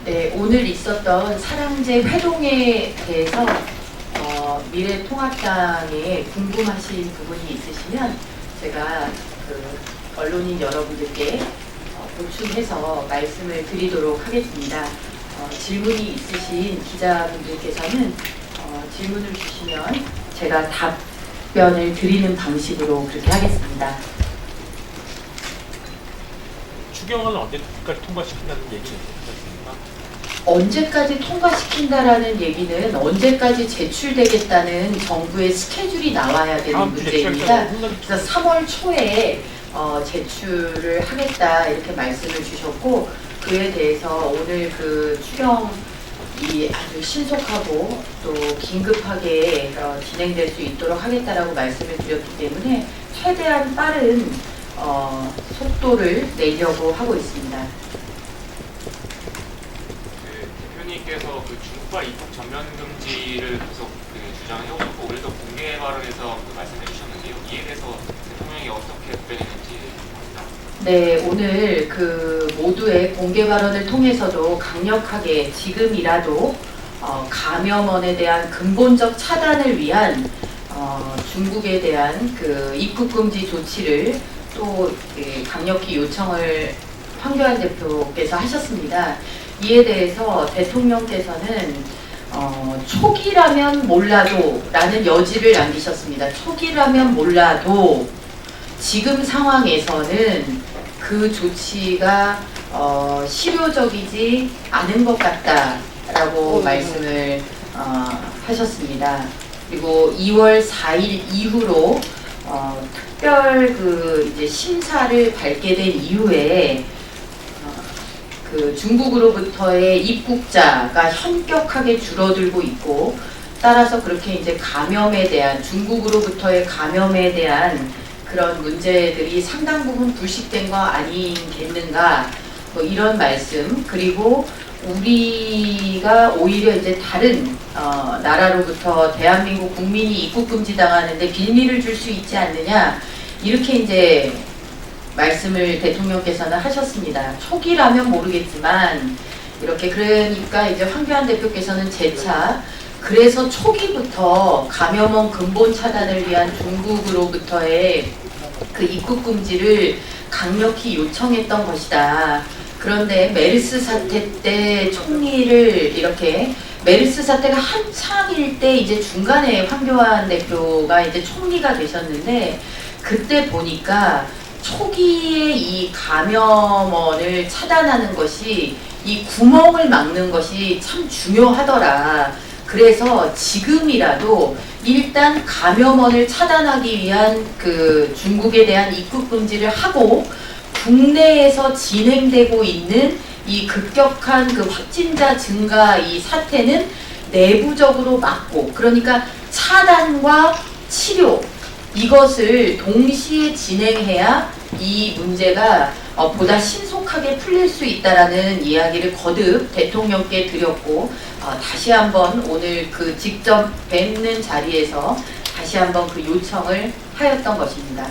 네, 오늘 있었던 사랑제 회동에 대해서 미래통합당에 궁금하신 부분이 있으시면 제가 그 언론인 여러분들께 보충해서 말씀을 드리도록 하겠습니다. 질문이 있으신 기자분들께서는 질문을 주시면 제가 답변을 드리는 방식으로 그렇게 하겠습니다. 추경은 언제까지 통과시킨다는 얘기는 있습니까? 언제까지 통과시킨다라는 얘기는 언제까지 제출되겠다는 정부의 스케줄이 나와야 되는 문제입니다. 그래서 3월 초에 제출을 하겠다 이렇게 말씀을 주셨고, 그에 대해서 오늘 그 추경이 아주 신속하고 또 긴급하게 진행될 수 있도록 하겠다라고 말씀을 드렸기 때문에 최대한 빠른 속도를 내려고 하고 있습니다. 대표님께서 그 중국발 입국 전면 금지를 계속 주장해 오셨고, 오늘도 공개 발언에서 말씀해 주셨는데요. 이에 대해서 대통령이 어떻게 답변했는지 합니다. 네, 오늘 그 모두의 공개 발언을 통해서도 강력하게 지금이라도 감염원에 대한 근본적 차단을 위한 중국에 대한 그 입국 금지 조치를 또 강력히 요청을 황교안 대표께서 하셨습니다. 이에 대해서 대통령께서는 초기라면 몰라도 라는 여지를 남기셨습니다. 초기라면 몰라도 지금 상황에서는 그 조치가 실효적이지 않은 것 같다라고 말씀을 하셨습니다. 그리고 2월 4일 이후로 특별 그 이제 심사를 밟게 된 이후에 그 중국으로부터의 입국자가 현격하게 줄어들고 있고, 따라서 그렇게 이제 감염에 대한 중국으로부터의 감염에 대한 그런 문제들이 상당 부분 불식된 거 아니겠는가, 뭐 이런 말씀. 그리고 우리가 오히려 이제 다른 나라로부터 대한민국 국민이 입국 금지 당하는데 빌미를 줄 수 있지 않느냐, 이렇게 이제 말씀을 대통령께서는 하셨습니다. 초기라면 모르겠지만 이렇게, 그러니까 이제 황교안 대표께서는 재차 그래서 초기부터 감염원 근본 차단을 위한 중국으로부터의 그 입국 금지를 강력히 요청했던 것이다. 그런데 메르스 사태 때 총리를 이렇게, 메르스 사태가 한창일 때 이제 중간에 황교안 대표가 이제 총리가 되셨는데, 그때 보니까 초기에 이 감염원을 차단하는 것이, 이 구멍을 막는 것이 참 중요하더라. 그래서 지금이라도 일단 감염원을 차단하기 위한 그 중국에 대한 입국 금지를 하고, 국내에서 진행되고 있는 이 급격한 그 확진자 증가 이 사태는 내부적으로 막고, 그러니까 차단과 치료, 이것을 동시에 진행해야 이 문제가 보다 신속하게 풀릴 수 있다라는 이야기를 거듭 대통령께 드렸고, 다시 한번 오늘 그 직접 뵙는 자리에서 다시 한번 그 요청을 하였던 것입니다.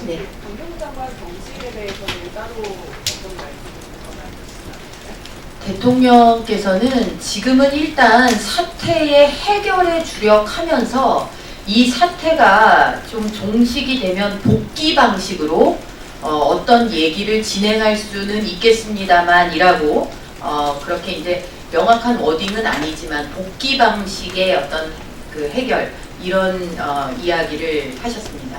네. 강경부 장관 정치에 대해서는 따로 어떤 말씀을 전하셨나요? 대통령께서는 지금은 일단 사태의 해결에 주력하면서 이 사태가 좀 종식이 되면 복귀 방식으로 어떤 얘기를 진행할 수는 있겠습니다만이라고, 그렇게 이제 명확한 워딩은 아니지만 복귀 방식의 어떤 그 해결, 이런 이야기를 하셨습니다.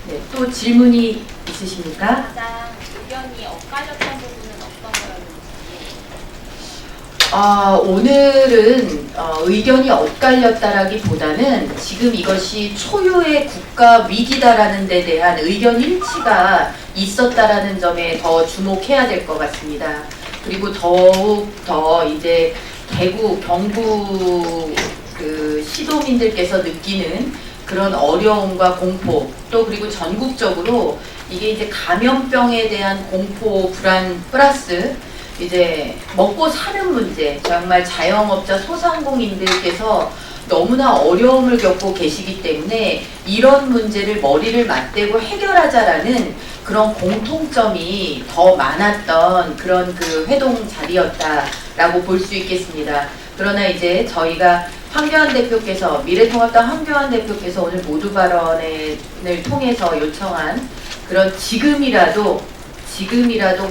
네, 또 질문이 있으십니까? 가장 의견이 엇갈렸던 부분은 어떤 거였는지. 오늘은 의견이 엇갈렸다라기보다는 지금 이것이 초유의 국가 위기다라는 데 대한 의견 일치가 있었다라는 점에 더 주목해야 될 것 같습니다. 그리고 더욱 더 이제 대구, 경북 그 시도민들께서 느끼는 그런 어려움과 공포, 또 그리고 전국적으로 이게 이제 감염병에 대한 공포, 불안 플러스 이제 먹고 사는 문제, 정말 자영업자 소상공인들께서 너무나 어려움을 겪고 계시기 때문에 이런 문제를 머리를 맞대고 해결하자라는 그런 공통점이 더 많았던 그런 그 회동 자리였다라고 볼 수 있겠습니다. 그러나 이제 저희가 황교안 대표께서, 미래통합당 황교안 대표께서 오늘 모두 발언을 통해서 요청한 그런 지금이라도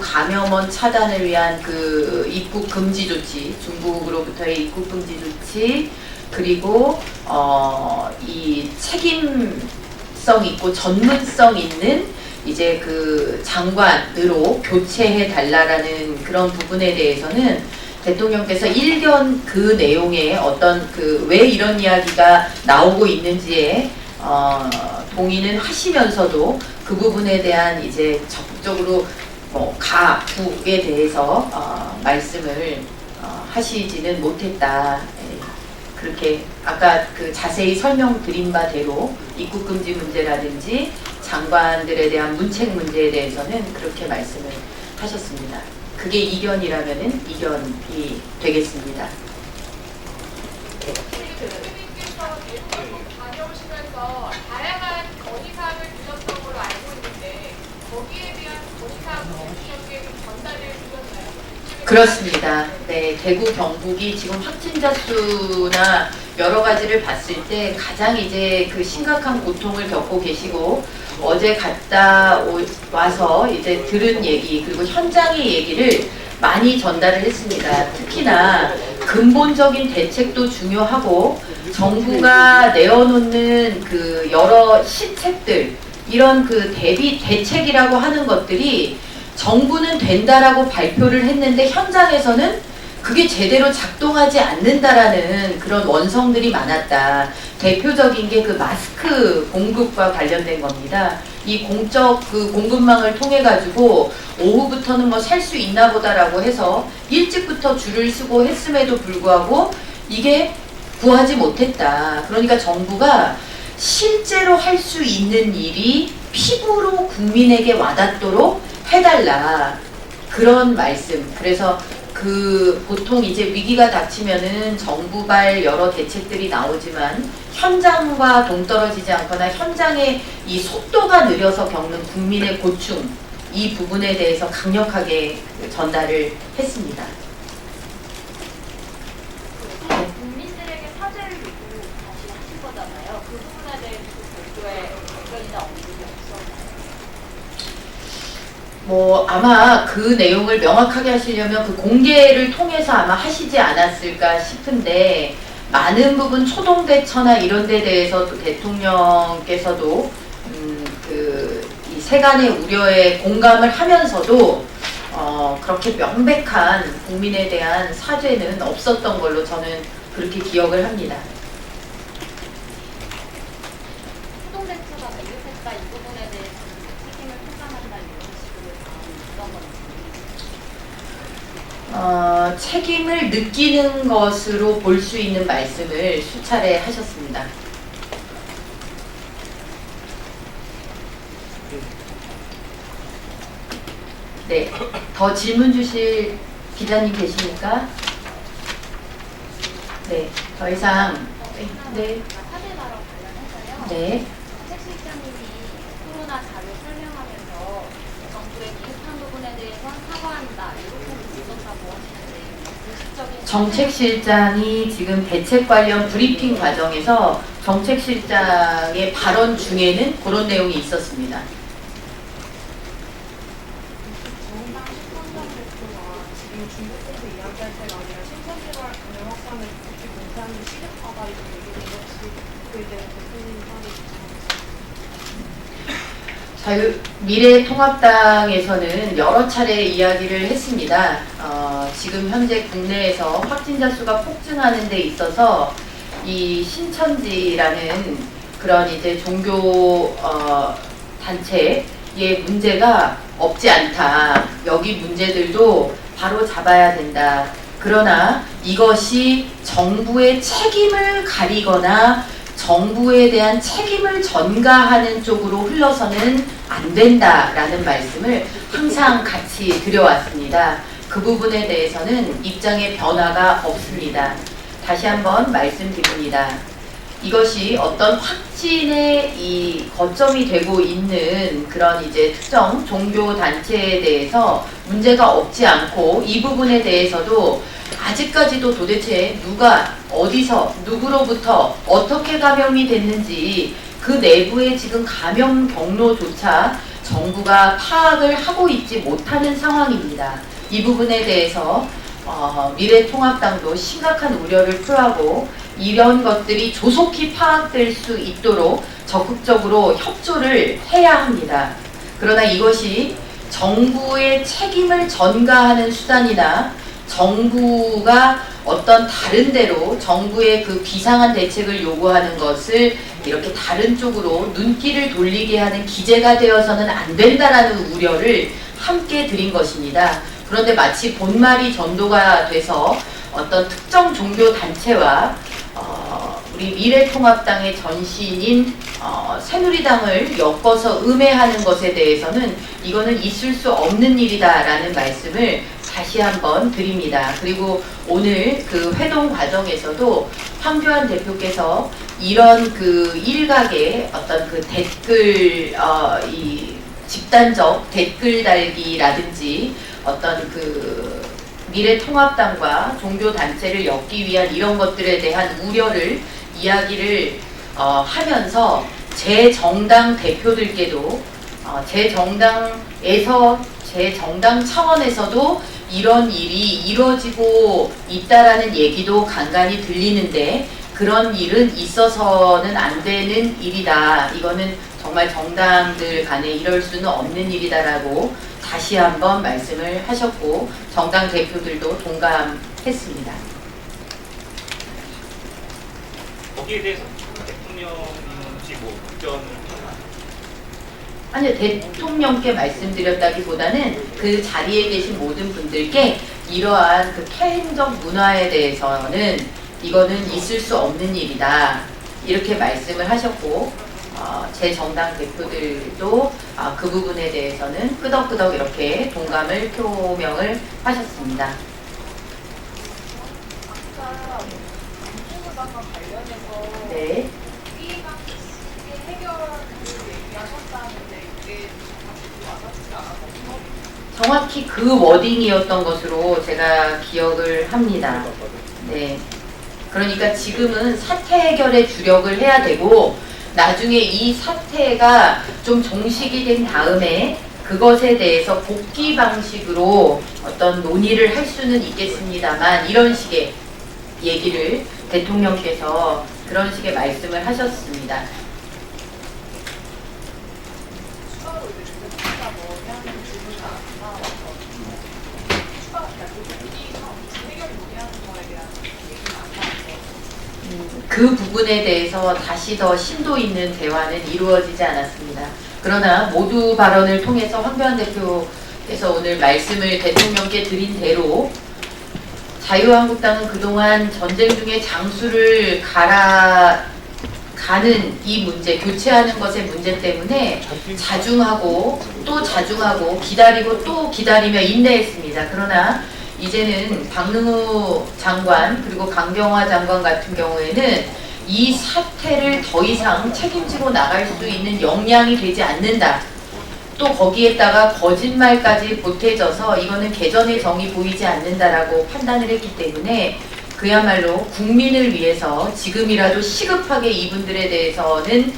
감염원 차단을 위한 그 입국 금지 조치, 중국으로부터의 입국 금지 조치, 그리고 이 책임성 있고 전문성 있는 이제 그 장관으로 교체해 달라라는 그런 부분에 대해서는 대통령께서 일견 그 내용에 어떤 그 왜 이런 이야기가 나오고 있는지에 동의는 하시면서도 그 부분에 대한 이제 적극적으로 가국에 대해서 말씀을 하시지는 못했다. 그렇게 아까 그 자세히 설명드린 바대로 입국 금지 문제라든지 장관들에 대한 문책 문제에 대해서는 그렇게 말씀을 하셨습니다. 그게 이견이라면은 이견이 되겠습니다. 대통령께서 대통령 다녀오시면서 다양한 건의사항을 주셨던 걸로 알고 있는데 거기에 대한 건의사항 대통령께 전달을 주셨나요? 그렇습니다. 네, 대구 경북이 지금 확진자 수나 여러 가지를 봤을 때 가장 이제 그 심각한 고통을 겪고 계시고 어제 갔다 와서 이제 들은 얘기 그리고 현장의 얘기를 많이 전달을 했습니다. 특히나 근본적인 대책도 중요하고 정부가 내어놓는 그 여러 시책들 이런 그 대비 대책이라고 하는 것들이 정부는 된다라고 발표를 했는데 현장에서는 그게 제대로 작동하지 않는다라는 그런 원성들이 많았다. 대표적인 게 그 마스크 공급과 관련된 겁니다. 이 공적 그 공급망을 통해 가지고 오후부터는 뭐 살 수 있나 보다라고 해서 일찍부터 줄을 서고 했음에도 불구하고 이게 구하지 못했다. 그러니까 정부가 실제로 할 수 있는 일이 피부로 국민에게 와닿도록 해달라. 그런 말씀. 그래서 그 보통 이제 위기가 닥치면은 정부발 여러 대책들이 나오지만 현장과 동떨어지지 않거나 현장의 이 속도가 느려서 겪는 국민의 고충 이 부분에 대해서 강력하게 전달을 했습니다. 국민들에게 사죄를 요구 다시 하신 거잖아요. 그 부분에 대해서 별도의 의견이나 언급이 없었나요? 뭐 아마 그 내용을 명확하게 하시려면 그 공개를 통해서 아마 하시지 않았을까 싶은데 많은 부분 초동대처나 이런 데 대해서 또 대통령께서도 이 세간의 우려에 공감을 하면서도 그렇게 명백한 국민에 대한 사죄는 없었던 걸로 저는 그렇게 기억을 합니다. 초동대처가 발견했다 이 부분에 대해서는 책임을 통감한다 이런 식으로 어떤 건지. 책임을 느끼는 것으로 볼 수 있는 말씀을 수차례 하셨습니다. 네, 더 질문 주실 기자님 계십니까? 네, 더 이상 네, 사죄 발언 관련해서요. 네. 정책실장님이 코로나 자료 설명하면서 정부의 미흡한 부분에 대해서는 사과한다 이렇게 있었다고 하시는데 공식적인 정책실장이 지금 대책 관련 브리핑 과정에서 정책실장의 발언 중에는 그런 내용이 있었습니다. 정당 신선장 대표가 지금 중국에서 이야기할 때가 아니라 신천지발 감염 확산을 그렇게 공개하는 게 시급하다 이런 얘기를 혹시 그에 대한 대표님 사례 미래통합당에서는 여러 차례 이야기를 했습니다. 지금 현재 국내에서 확진자 수가 폭증하는 데 있어서 이 신천지라는 그런 이제 종교 단체의 문제가 없지 않다. 여기 문제들도 바로 잡아야 된다. 그러나 이것이 정부의 책임을 가리거나 정부에 대한 책임을 전가하는 쪽으로 흘러서는 안 된다라는 말씀을 항상 같이 드려왔습니다. 그 부분에 대해서는 입장의 변화가 없습니다. 다시 한번 말씀드립니다. 이것이 어떤 확진의 이 거점이 되고 있는 그런 이제 특정 종교 단체에 대해서 문제가 없지 않고 이 부분에 대해서도 아직까지도 도대체 누가 어디서 누구로부터 어떻게 감염이 됐는지 그 내부의 지금 감염 경로조차 정부가 파악을 하고 있지 못하는 상황입니다. 이 부분에 대해서 미래통합당도 심각한 우려를 표하고 이런 것들이 조속히 파악될 수 있도록 적극적으로 협조를 해야 합니다. 그러나 이것이 정부의 책임을 전가하는 수단이나 정부가 어떤 다른 데로 정부의 그 비상한 대책을 요구하는 것을 이렇게 다른 쪽으로 눈길을 돌리게 하는 기제가 되어서는 안 된다라는 우려를 함께 드린 것입니다. 그런데 마치 본말이 전도가 돼서 어떤 특정 종교 단체와 우리 미래통합당의 전신인 새누리당을 엮어서 음해하는 것에 대해서는 이거는 있을 수 없는 일이다라는 말씀을 다시 한번 드립니다. 그리고 오늘 그 회동 과정에서도 황교안 대표께서 이런 그 일각의 어떤 그 댓글 이 집단적 댓글 달기라든지 어떤 그 미래통합당과 종교단체를 엮기 위한 이런 것들에 대한 우려를 이야기를 하면서 제 정당 대표들께도 제 정당에서 제 정당 차원에서도 이런 일이 이루어지고 있다라는 얘기도 간간히 들리는데 그런 일은 있어서는 안 되는 일이다. 이거는 정말 정당들 간에 이럴 수는 없는 일이다라고 다시 한번 말씀을 하셨고 정당 대표들도 동감했습니다. 거기에 대해서 대통령인지 뭐 의견을 아니요, 대통령께 말씀드렸다기보다는 그 자리에 계신 모든 분들께 이러한 그 퇴행적 문화에 대해서는 이거는 있을 수 없는 일이다. 이렇게 말씀을 하셨고 제 정당 대표들도 그 부분에 대해서는 끄덕끄덕 이렇게 동감을 표명을 하셨습니다. 아까 정부부당과 관련해서 네. 위기관계 해결을 얘기하셨다는데 이게 다시 와닿지 않아서 정확히 그 워딩이었던 것으로 제가 기억을 합니다. 네. 그러니까 지금은 사태 해결에 주력을 해야 되고 나중에 이 사태가 좀 종식이 된 다음에 그것에 대해서 복귀 방식으로 어떤 논의를 할 수는 있겠습니다만 이런 식의 얘기를 대통령께서 그런 식의 말씀을 하셨습니다. 추가로 이제 주제가 뭐냐는 질문이 나와서 추가 해결을 논의하는 거에 대한 얘기는 안 나와서 그 부분에 대해서 다시 더 심도 있는 대화는 이루어지지 않았습니다. 그러나 모두 발언을 통해서 황교안 대표께서 오늘 말씀을 대통령께 드린 대로 자유한국당은 그동안 전쟁 중에 장수를 가는 이 문제, 교체하는 것의 문제 때문에 자중하고 또 자중하고 기다리고 또 기다리며 인내했습니다. 그러나 이제는 박능우 장관 그리고 강경화 장관 같은 경우에는 이 사태를 더 이상 책임지고 나갈 수 있는 역량이 되지 않는다. 또 거기에다가 거짓말까지 보태져서 이거는 개전의 정이 보이지 않는다라고 판단을 했기 때문에 그야말로 국민을 위해서 지금이라도 시급하게 이분들에 대해서는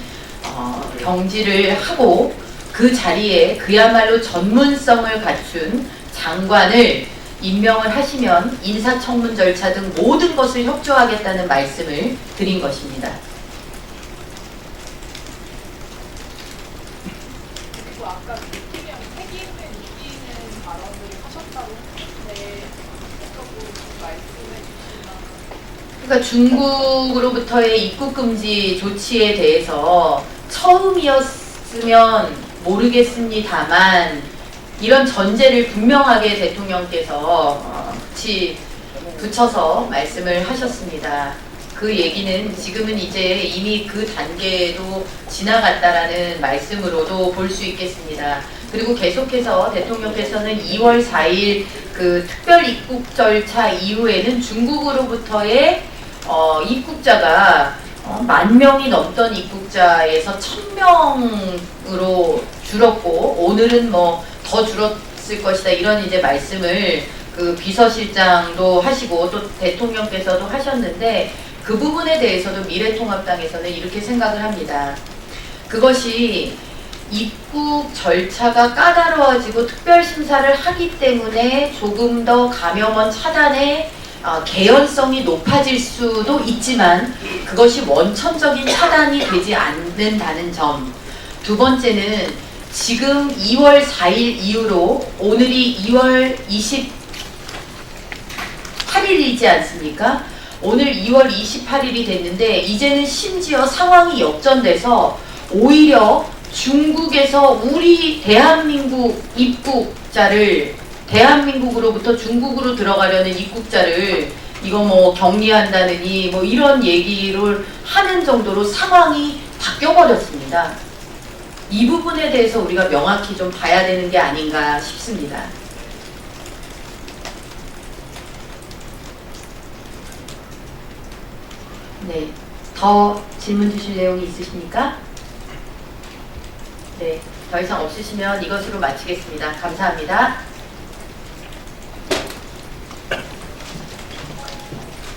경질을 하고 그 자리에 그야말로 전문성을 갖춘 장관을 임명을 하시면 인사청문 절차 등 모든 것을 협조하겠다는 말씀을 드린 것입니다. 그리고 아까 대통령이 책임을 느끼는 발언을 하셨다고 했는데 구체적으로 좀 말씀해 주시면 그러니까 중국으로부터의 입국 금지 조치에 대해서 처음이었으면 모르겠습니다만 이런 전제를 분명하게 대통령께서 붙여서 말씀을 하셨습니다. 그 얘기는 지금은 이제 이미 그 단계도 지나갔다라는 말씀으로도 볼 수 있겠습니다. 그리고 계속해서 대통령께서는 2월 4일 그 특별 입국 절차 이후에는 중국으로부터의 입국자가 10,000명이 넘던 입국자에서 1,000명으로 줄었고 오늘은 뭐 더 줄었을 것이다 이런 이제 말씀을 그 비서실장도 하시고 또 대통령께서도 하셨는데 그 부분에 대해서도 미래통합당에서는 이렇게 생각을 합니다. 그것이 입국 절차가 까다로워지고 특별심사를 하기 때문에 조금 더 감염원 차단의 개연성이 높아질 수도 있지만 그것이 원천적인 차단이 되지 않는다는 점. 두 번째는 지금 2월 4일 이후로 오늘이 2월 28일이지 않습니까? 오늘 2월 28일이 됐는데 이제는 심지어 상황이 역전돼서 오히려 중국에서 우리 대한민국 입국자를 대한민국으로부터 중국으로 들어가려는 입국자를 이거 뭐 격리한다느니 뭐 이런 얘기를 하는 정도로 상황이 바뀌어버렸습니다. 이 부분에 대해서 우리가 명확히 좀 봐야 되는 게 아닌가 싶습니다. 네, 더 질문 주실 내용이 있으십니까? 네, 더 이상 없으시면 이것으로 마치겠습니다. 감사합니다.